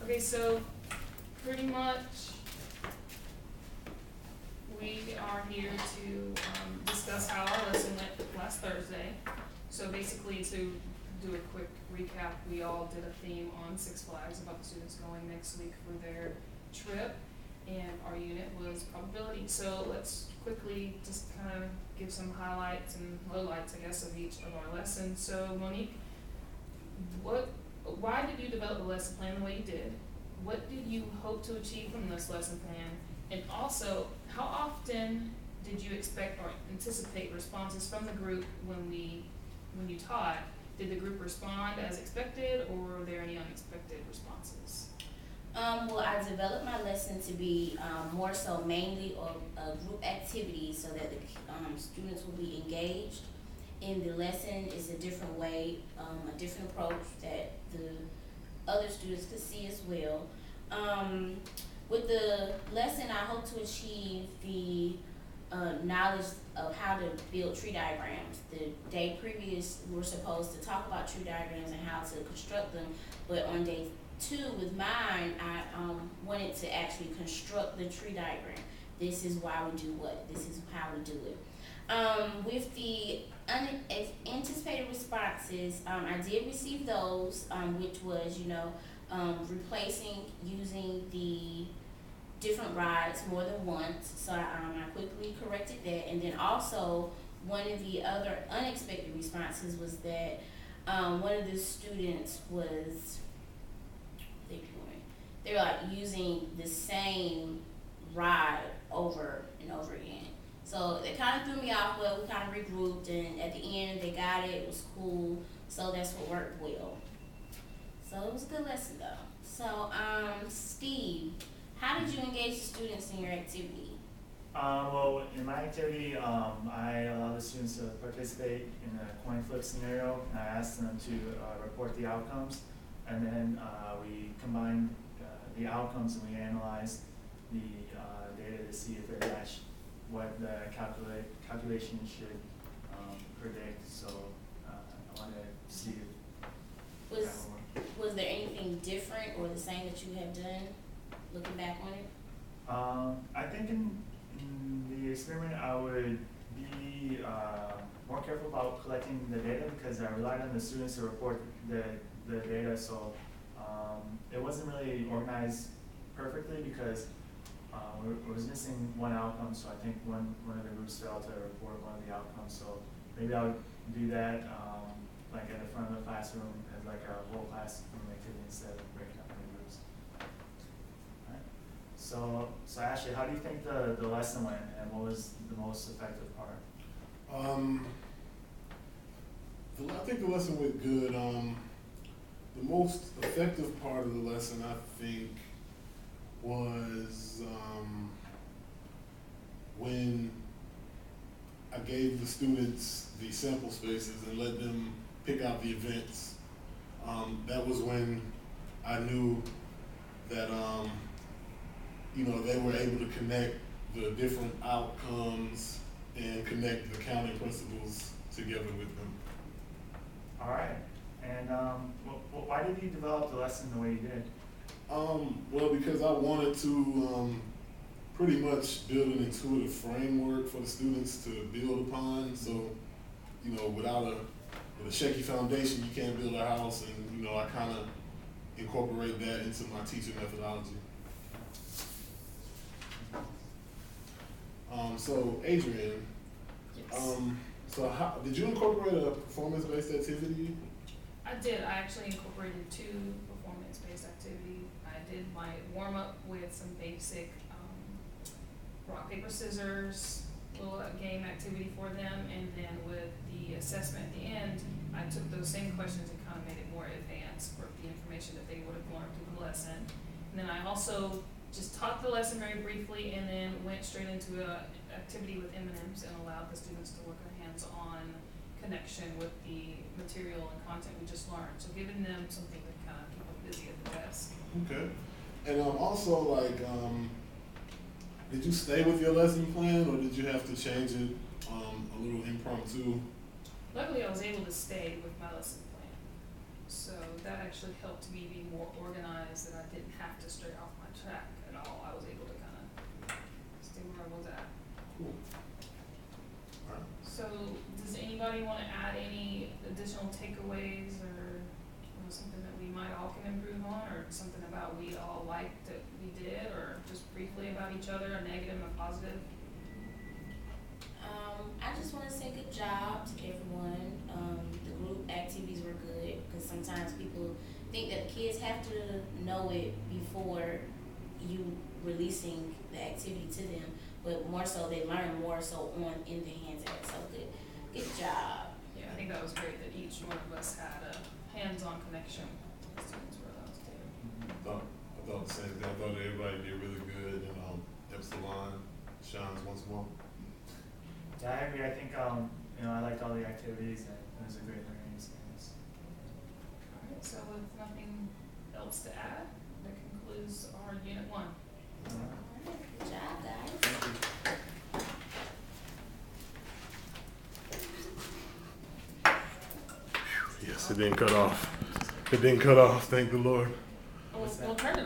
Okay, so pretty much we are here to discuss how our lesson went last Thursday. So basically, to do a quick recap, we all did a theme on Six Flags about the students going next week for their trip, and our unit was probability. So let's quickly just kind of give some highlights and lowlights, I guess, of each of our lessons. So Monique, why did you develop the lesson plan the way you did? What did you hope to achieve from this lesson plan? And also, how often did you expect or anticipate responses from the group when you taught? Did the group respond as expected, or were there any unexpected responses? Well, I developed my lesson to be more so mainly a group activity so that the students will be engaged in the lesson. Is a different way, a different approach that the other students could see as well. With the lesson, I hope to achieve the knowledge of how to build tree diagrams. The day previous, we were supposed to talk about tree diagrams and how to construct them, but on day 2 with mine, I wanted to actually construct the tree diagram. This is why we do what, this is how we do it. With the unanticipated responses, I did receive those, which was, replacing using the different rides more than once. So I quickly corrected that. And then also, one of the other unexpected responses was that one of the students was, they were like using the same ride over and over again. So it kind of threw me off. Well, we kind of regrouped, and at the end they got it. It was cool. So that's what worked well. So it was a good lesson though. So Steve, how did you engage the students in your activity? Well, in my activity, I allow the students to participate in a coin flip scenario, and I asked them to report the outcomes, and then we combined the outcomes and we analyzed the data to see if it matched what the calculation should predict. So I wanted to see if was there anything different or the same that you have done looking back on it? I think in the experiment I would be more careful about collecting the data because I relied on the students to report the data, so it wasn't really organized perfectly because it was missing one outcome, so I think one of the groups failed to report one of the outcomes. So maybe I would do that like at the front of the classroom as like a whole classroom activity instead of breaking up into groups. All right. So Ashley, how do you think the lesson went, and what was the most effective part? I think the lesson went good. The most effective part of the lesson, I think, was when I gave the students the sample spaces and let them pick out the events. That was when I knew that they were able to connect the different outcomes and connect the counting principles together with them. All right. And why did you develop the lesson the way you did? Well, because I wanted to pretty much build an intuitive framework for the students to build upon. So, without a shaky foundation, you can't build a house, and I kind of incorporate that into my teaching methodology. So Adrian, Yes. So how did you incorporate a performance-based activity? I did. I actually incorporated 2 performance-based activities. I did my warm-up with some basic rock, paper, scissors, little game activity for them, and then with the assessment at the end, I took those same questions and kind of made it more advanced for the information that they would have learned through the lesson. And then I also just taught the lesson very briefly and then went straight into an activity with M&Ms and allowed the students to work a hands-on connection with the material and content we just learned. So giving them something to kind of keep them busy at the desk. Okay. And also, did you stay with your lesson plan, or did you have to change it a little impromptu? Luckily, I was able to stay with my lesson plan. So that actually helped me be more organized realized that I didn't have to stray off my track at all. I was able to kind of stay where I was at. Cool. Alright. So, does anybody want to add any additional takeaways or something that we might all can improve on, or something about we all liked that we did, or just briefly about each other, a negative and a positive? I just want to say good job to everyone. The group activities were good because sometimes people think that the kids have to know it before you releasing the activity to them, but more so they learn more so in the hands of it. So good job. Yeah, I think that was great that each one of us had a hands-on connection with the students were allowed to do. I thought the same thing. I thought everybody did really good, and Epsilon shines once more. Yeah, I agree. I think, I liked all the activities and it was a great learning experience. Alright, so with nothing else to add, that concludes our Unit 1. Good job, guys. Yes, it didn't cut off. It didn't cut off. Thank the Lord. We'll turn it